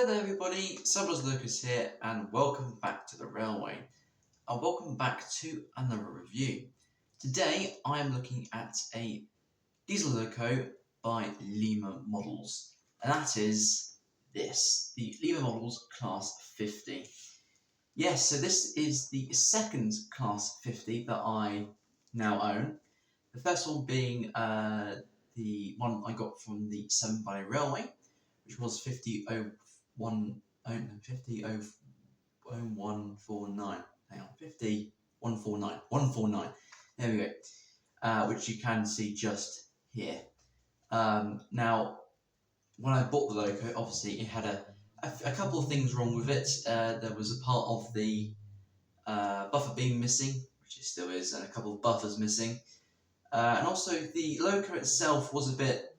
Hello there everybody, Locos here and welcome back to the railway and welcome back to another review. Today I am looking at a diesel loco by Lima Models, and that is this, the Lima Models Class 50. Yes, so this is the second Class 50 that I now own. The first one being the one I got from the Severn Valley Railway, which was 50149. Hang on, 149. There we go. Which you can see just here. Now, when I bought the loco, obviously it had a couple of things wrong with it. There was a part of the buffer beam missing, which it still is, and a couple of buffers missing. And also the loco itself was a bit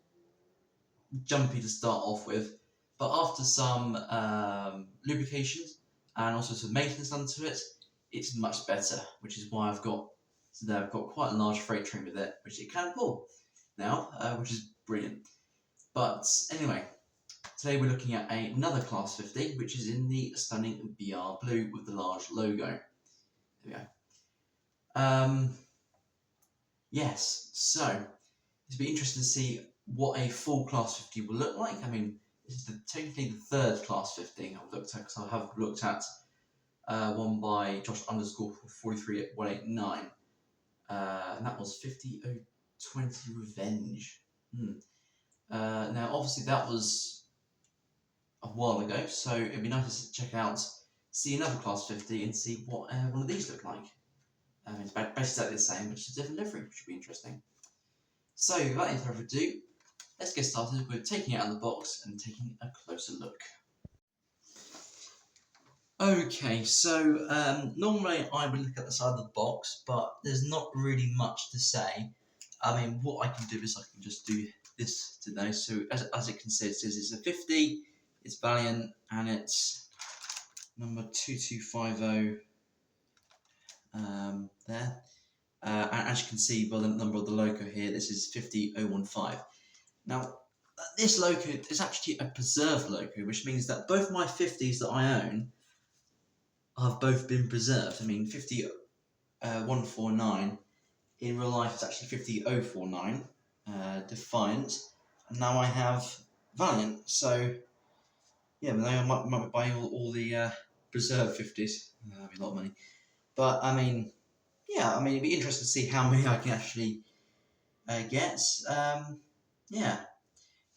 jumpy to start off with, but after some lubrications and also some maintenance done to it, it's much better, which is why I've got quite a large freight train with it, which it can pull now, which is brilliant. But anyway, today we're looking at another Class 50, which is in the stunning BR blue with the large logo. There we go. Yes, so it'll be interesting to see what a full Class 50 will look like. I mean, this is technically the third Class 50 I've looked at, because I have looked at one by Josh_43189, and that was 50020 Revenge. Now, obviously, that was a while ago, so it'd be nice to check out, see another Class 50 and see what one of these look like. It's basically exactly the same, but just a different livery, which would be interesting. So, without any further ado, let's get started with taking it out of the box and taking a closer look. Okay, so normally I would look at the side of the box, but there's not really much to say. I mean, what I can do is I can just do this today. So, as it can see, it says it's a 50, it's Valiant, and it's number 2250 there. And as you can see by the number of the loco here, this is 50015. Now, this loco is actually a preserved loco, which means that both my 50s that I own have both been preserved. I mean, 50149 in real life is actually 50049, Defiant, and now I have Valiant. So, yeah, but I might be buying all the preserved 50s. That'd be a lot of money. But, I mean, yeah, it'd be interesting to see how many I can actually get. Yeah,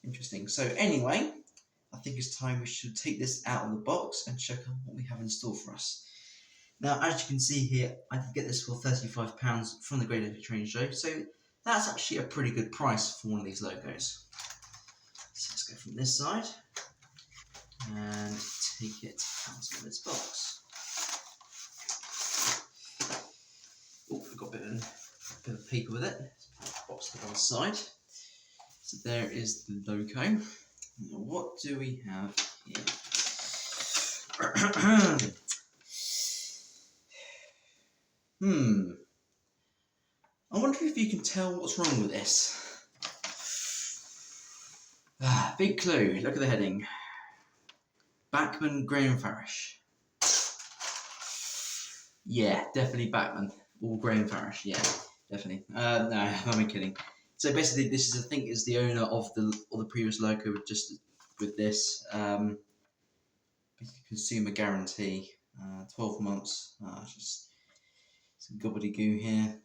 interesting. So anyway, I think it's time we should take this out of the box and check out what we have in store for us. Now, as you can see here, I did get this for £35 from the Great Epic Train Show, so that's actually a pretty good price for one of these logos. So let's go from this side and take it out of this box. Oh, I've got a bit of paper with it. Let's put the box to one side. So there is the logo. Now, what do we have here? I wonder if you can tell what's wrong with this. Big clue. Look at the heading. Bachmann Graham Farish. Yeah, definitely Bachmann. Or Graham Farish, yeah, definitely. No, I'm kidding. So basically, this is, I think, is the owner of the previous loco with this consumer guarantee, 12 months. Just some gobbledygoo here.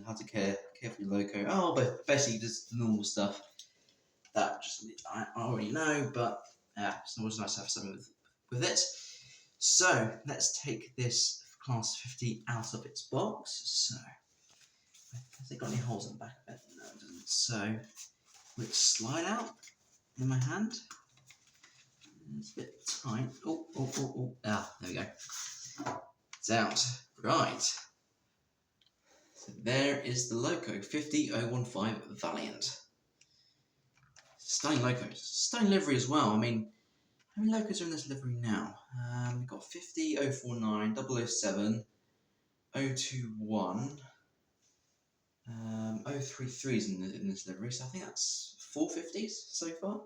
How to care for your loco. Oh, but basically just the normal stuff that I already know. But it's always nice to have something with it. So let's take this Class 50 out of its box. So, has it got any holes in the back of it? No, it doesn't. So, let's slide out in my hand. It's a bit tight. Oh. Ah, there we go. It's out. Right. So there is the loco, 50015 Valiant. Stunning loco. Stunning livery as well. I mean, how many locos are in this livery now? We've got 50049, 007, 021, 033s in this livery, so I think that's 450s so far.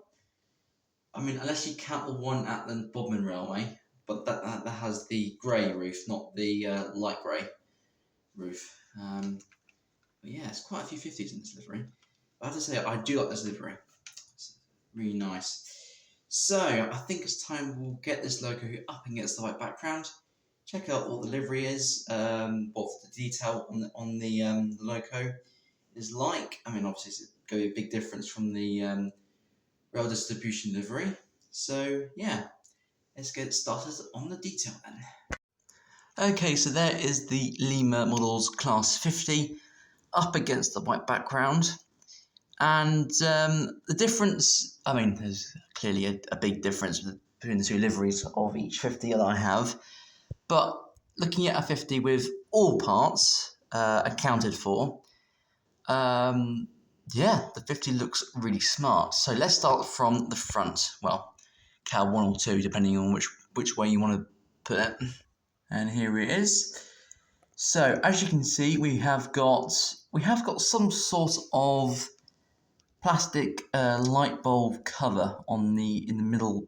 I mean, unless you count the one at the Bodmin Railway, but that has the grey roof, not the light grey roof. But yeah, it's quite a few 50s in this livery. I have to say, I do like this livery. It's really nice. So I think it's time we'll get this logo up against the white background. Check out what the livery is, what the detail on the logo is like. I mean, obviously it's going to be a big difference from the rail distribution livery. So yeah, let's get started on the detail then. Okay, so there is the Lima Models Class 50 up against the white background. And the difference, I mean, there's clearly a big difference between the two liveries of each 50 that I have. But looking at a 50 with all parts accounted for, yeah, the 50 looks really smart. So let's start from the front. Well, cal 1 or 2, depending on which way you want to put it. And here it is. So as you can see, we have got some sort of plastic light bulb cover in the middle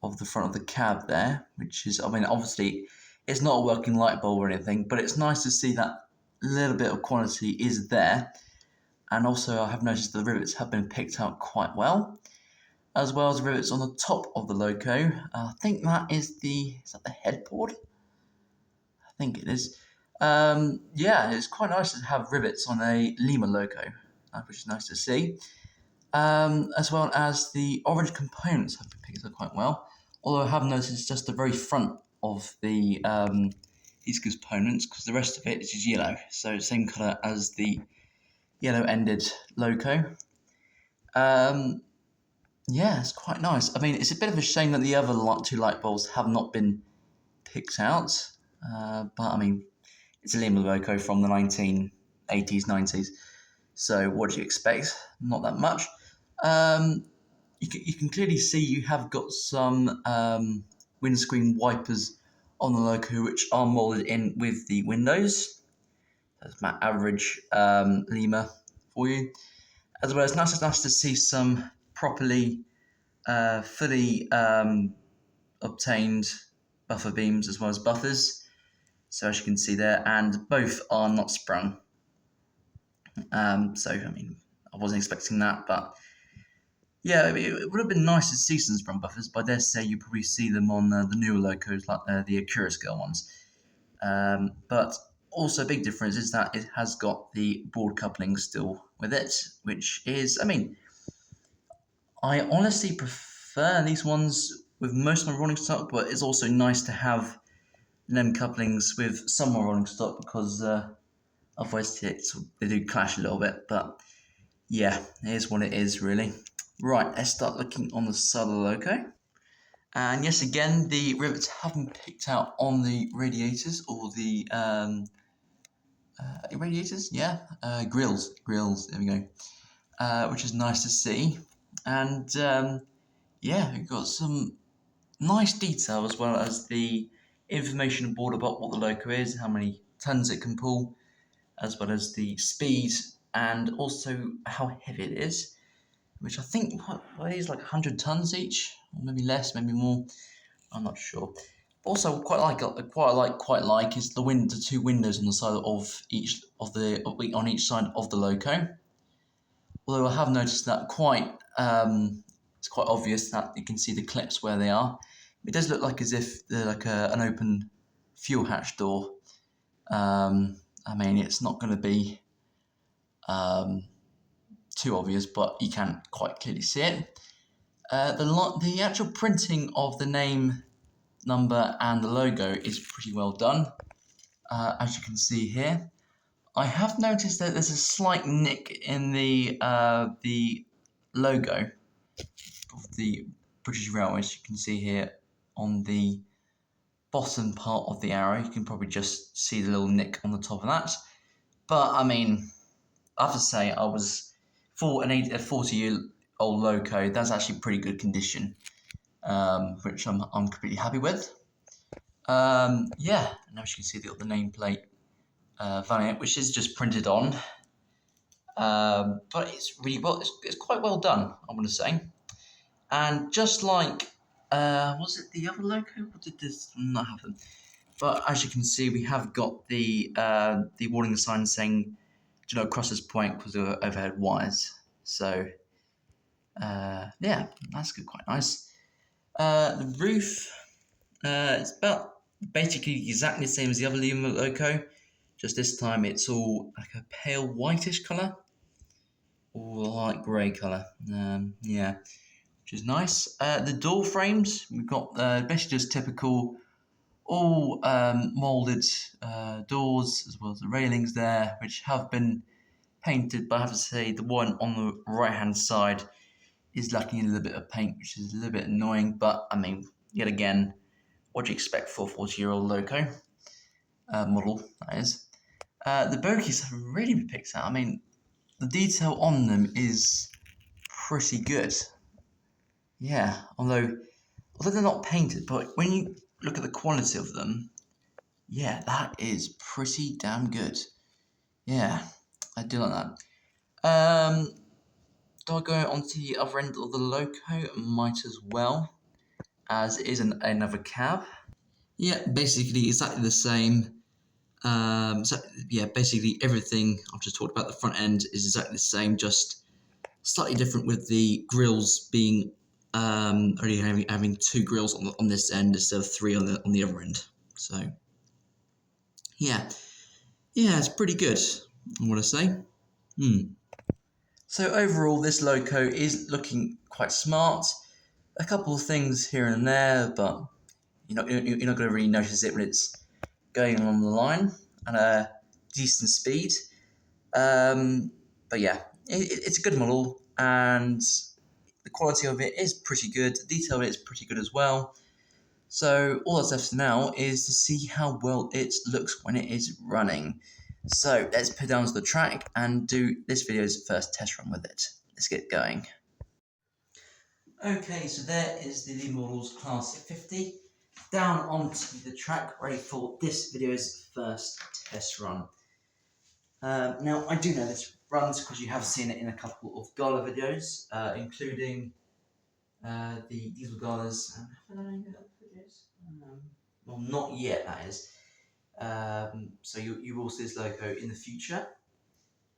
of the front of the cab there, which is, I mean, obviously it's not a working light bulb or anything, but it's nice to see that little bit of quality is there. And also I have noticed the rivets have been picked out quite well, as well as rivets on the top of the loco. I think that is the headboard? I think it is. Yeah, it's quite nice to have rivets on a Lima loco, which is nice to see. As well as the orange components have been picked up quite well. Although I have noticed just the very front of the these components, because the rest of it is yellow, so same colour as the yellow-ended loco. Yeah, it's quite nice. I mean, it's a bit of a shame that the other two light bulbs have not been picked out, but I mean, it's a Lima loco from the 1980s, 90s, so what do you expect? Not that much. You can clearly see you have got some windscreen wipers on the loco, which are molded in with the windows. That's my average Lima for you. As well as nice to see some properly, fully obtained buffer beams as well as buffers. So as you can see there, and both are not sprung. So I mean, I wasn't expecting that, but yeah, it would have been nice to see some sprung buffers, but I dare say you probably see them on the newer locos, like the Acura scale ones. But also a big difference is that it has got the board coupling still with it, which is, I mean, I honestly prefer these ones with most of my rolling stock, but it's also nice to have them couplings with some more rolling stock, because otherwise they do clash a little bit. But yeah, it is what it is, really. Right, let's start looking on the side of the loco. And yes, again, the rivets have been picked out on the radiators, or the radiators, yeah, grills, there we go, which is nice to see. And yeah, we've got some nice detail, as well as the information on board about what the loco is, how many tons it can pull, as well as the speed, and also how heavy it is, which I think weighs like 100 tons each, or maybe less, maybe more. I'm not sure. Also, quite like is the two windows on the side of each on each side of the loco. Although I have noticed that it's quite obvious that you can see the clips where they are. It does look like as if they're like an open fuel hatch door. I mean, it's not going to be too obvious, but you can quite clearly see it. The actual printing of the name, number, and the logo is pretty well done, as you can see here. I have noticed that there's a slight nick in the logo of the British Railways. You can see here on the bottom part of the arrow, you can probably just see the little nick on the top of that. But I mean, I have to say, for a 40-year-old loco, that's actually pretty good condition, which I'm completely happy with. Yeah, and as you can see, the nameplate variant, which is just printed on. But it's really it's quite well done, I want to say. And just like, was it the other loco? Or did this not happen? But as you can see, we have got the warning sign saying, do not cross this point because of overhead wires. So, yeah, that's good, quite nice. The roof, it's about basically exactly the same as the other Lima loco, just this time it's all like a pale whitish colour, or light grey colour. Yeah, which is nice. The door frames, we've got basically just typical, all moulded doors, as well as the railings there, which have been painted, but I have to say the one on the right hand side is lacking a little bit of paint, which is a little bit annoying, but I mean, yet again, what do you expect for a 40-year-old loco model, that is. The bogies have really been picked out. I mean, the detail on them is pretty good. Yeah, although they're not painted, but when you look at the quality of them, yeah, that is pretty damn good. Yeah, I do like that. Do I go on to the other end of the loco? Might as well, as it is another cab. Yeah, basically exactly the same. So yeah, basically everything I've just talked about. The front end is exactly the same, just slightly different with the grills being only having two grills on this end instead of three on the other end. So yeah, it's pretty good, I want to say. So overall, this loco is looking quite smart. A couple of things here and there, but you're not going to really notice it when it's going along the line at a decent speed. But yeah, it's a good model, and the quality of it is pretty good. The detail of it is pretty good as well. So all that's left now is to see how well it looks when it is running. So let's put down to the track and do this video's first test run with it. Let's get going. Okay, so there is the Lima Models Class 50 down onto the track, ready for this video's first test run. Now, I do know this runs because you have seen it in a couple of Gala videos, including the diesel Galas. Have I done any other videos? Well, not yet, that is. So you will see this loco in the future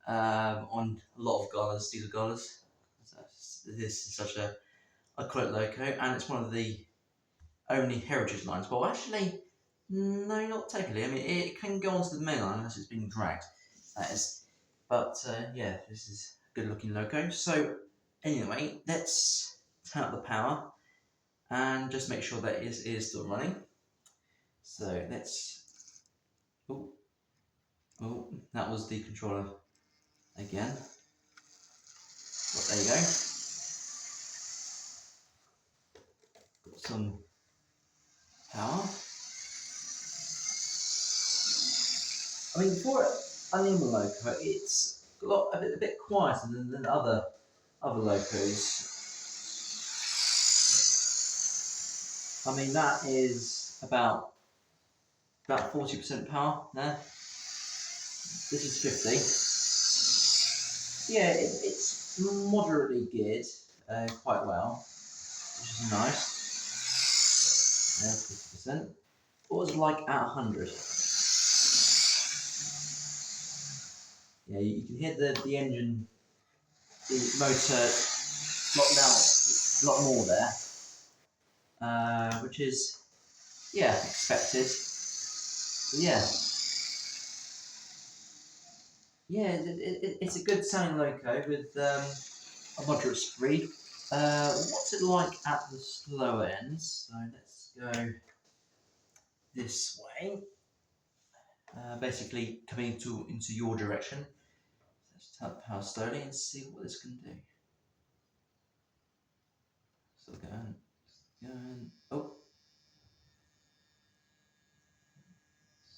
on a lot of Galas, diesel Galas. This is such a iconic loco, and it's one of the only heritage lines. Well, actually, no, not technically. I mean, it can go onto the main line unless it's being dragged. That is. But yeah, this is a good looking loco. So anyway, let's turn up the power and just make sure that it is still running. So let's, oh, that was the controller again. But there you go. Got some power. I mean, for an Lima loco, it's a bit quieter than other locos. I mean, that is about 40% power there. This is 50. Yeah, it's moderately geared quite well, which is nice. There's 50%. What was it like at 100? Yeah, you can hear the engine, the motor locked out a lot more there, which is, yeah, expected. But yeah. Yeah, it's a good sounding loco with a moderate speed. What's it like at the slower ends? So let's go this way. Basically coming into your direction. Let's turn up power slowly and see what this can do. Still going. Oh.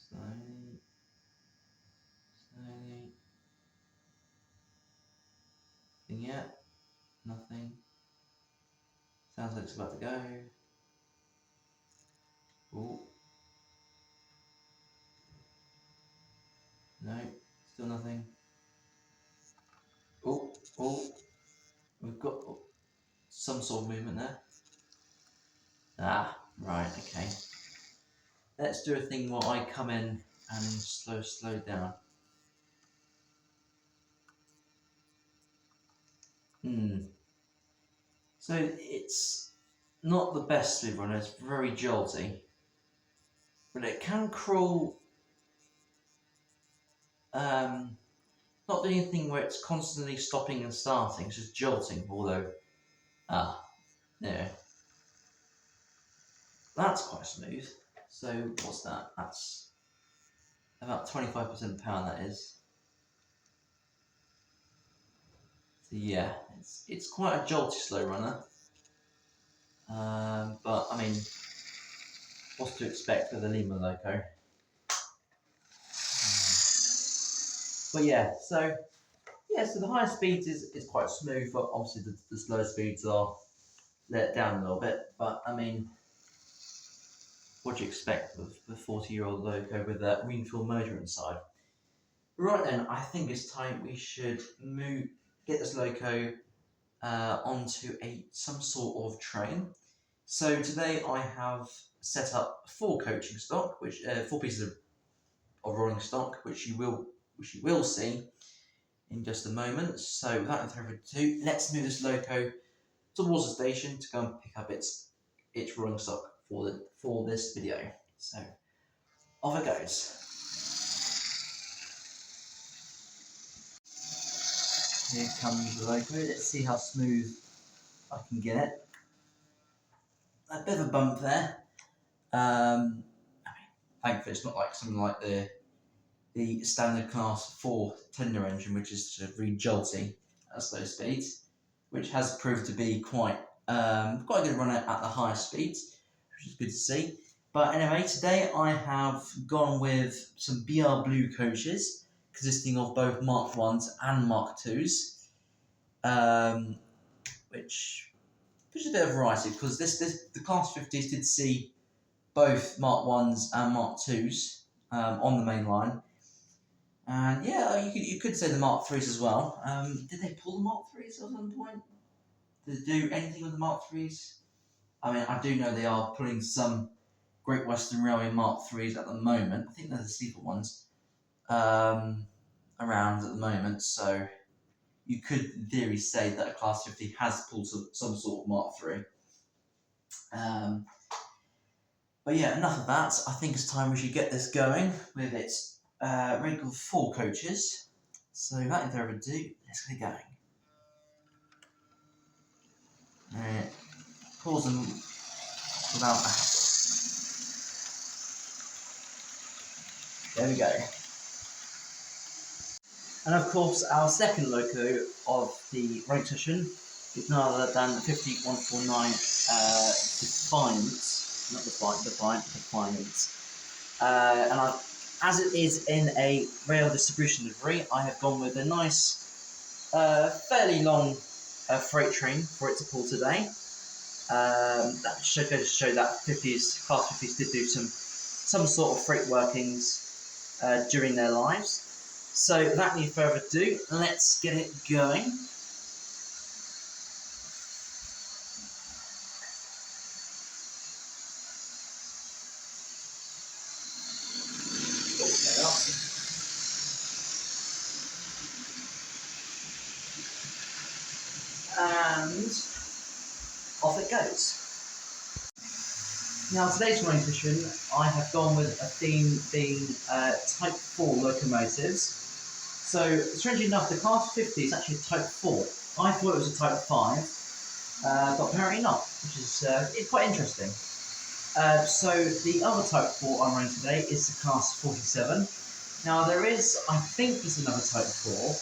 Slowly. Nothing yet. Nothing. Sounds like it's about to go. Oh. No. Still nothing. Oh. We've got some sort of movement there. Ah, right, okay. Let's do a thing where I come in and slow down. So it's not the best speed runner, it's very jolty. But it can crawl, not doing anything where it's constantly stopping and starting, it's just jolting, although, yeah. That's quite smooth. So what's that? That's about 25% power, that is. So yeah, it's quite a jolty slow runner. But I mean, what's to expect with a Lima Loco? But yeah, so the higher speeds is quite smooth, but obviously the slower speeds are let down a little bit. But I mean, what do you expect with the 40-year-old Loco with a greenfield motor inside? Right then, I think it's time we should get this Loco onto some sort of train. So today I have set up 4 coaching stock, which 4 pieces of rolling stock, which you will see in just a moment. So without further ado, let's move this Loco towards the station to go and pick up its rolling stock for this video. So off it goes. Here comes the Loco. Let's see how smooth I can get it. A bit of a bump there. I mean, thankfully it's not like something like the standard class 4 tender engine, which is sort of really jolty at slow speeds, which has proved to be quite a good runner at the higher speeds, which is good to see. But anyway, today I have gone with some BR Blue coaches, consisting of both Mark 1s and Mark 2s, which is a bit of variety, because the Class 50s did see both Mark 1s and Mark 2s on the main line. And yeah, you could say the Mark 3s as well. Did they pull the Mark 3s at some point? Did they do anything with the Mark 3s? I mean, I do know they are pulling some Great Western Railway Mark 3s at the moment. I think they're the sleeper ones around at the moment. So you could in theory say that a Class 50 has pulled some sort of Mark 3. But yeah, enough of that. I think it's time we should get this going with its regular 4 coaches. So without further ado, let's get it going. Alright, pause them without a hassle. There we go. And of course, our second Loco of the race session is none other than the 50149 Defiant. And as it is in a rail distribution livery, I have gone with a nice, fairly long freight train for it to pull today. That should go to show that Class 50s did do some sort of freight workings during their lives. So without any further ado, let's get it going. And off it goes. Now today's running session, I have gone with a theme being Type 4 locomotives. So strangely enough, the Class 50 is actually a Type 4. I thought it was a Type 5, but apparently not, which is it's quite interesting. So the other Type 4 I'm running today is the Class 47. Now there is, I think there's another Type 4,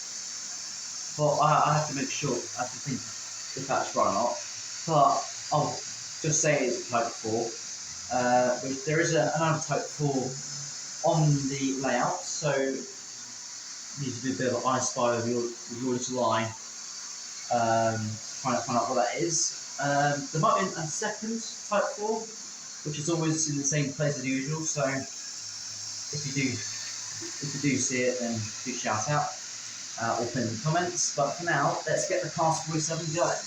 but I have to make sure, I have to think if that's right or not. But I'll just say it's a Type 4. But there is another Type 4 on the layout, so need to do a bit of an I Spy with your little eye, trying to find out what that is. There might be a second Type 4, which is always in the same place as usual, so if you do see it, then do shout out or put in the comments. But for now, let's get the Class 47 going.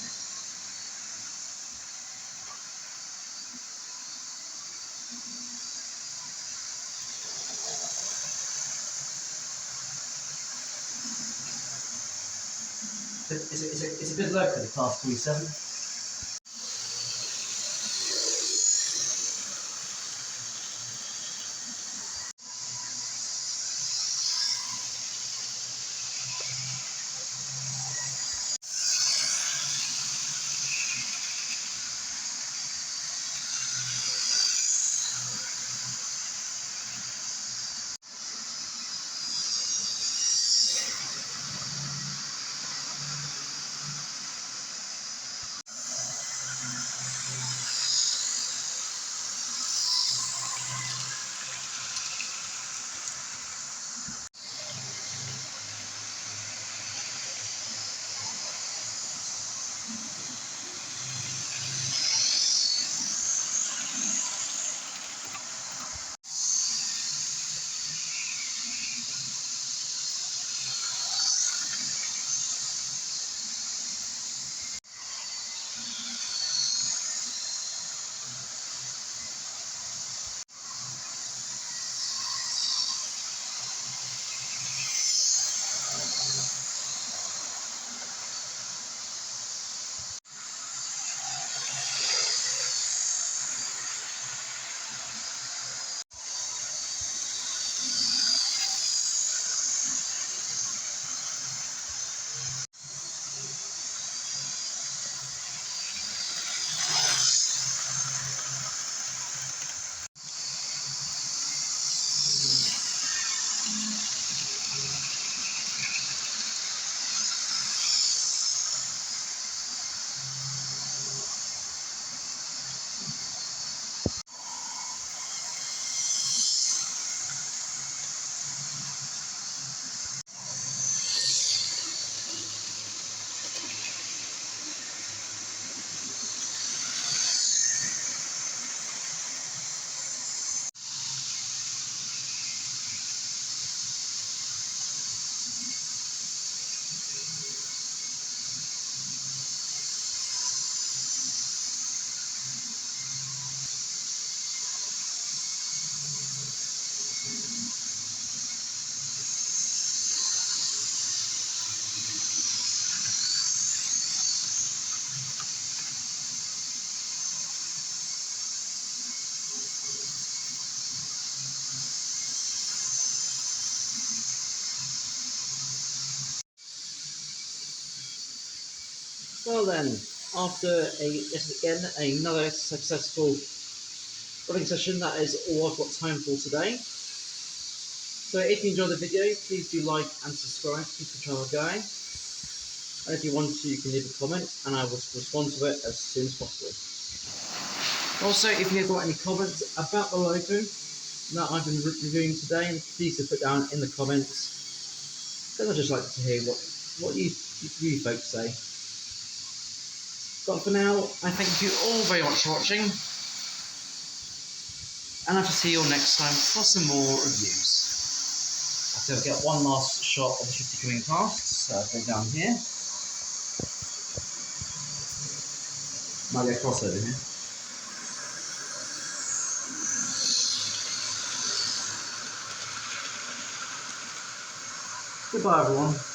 It's a good loco, the Class 47. Well then, after another successful running session, that is all I've got time for today. So if you enjoyed the video, please do like and subscribe to keep the channel going. And if you want to, you can leave a comment and I will respond to it as soon as possible. Also, if you've got any comments about the logo that I've been reviewing today, please do put down in the comments, because I'd just like to hear what you folks say. But for now, I thank you all very much for watching, and I shall see you all next time for some more reviews. So I'll get one last shot of the 50 coming past, so I'll go down here. Might get a crossover here. Goodbye everyone.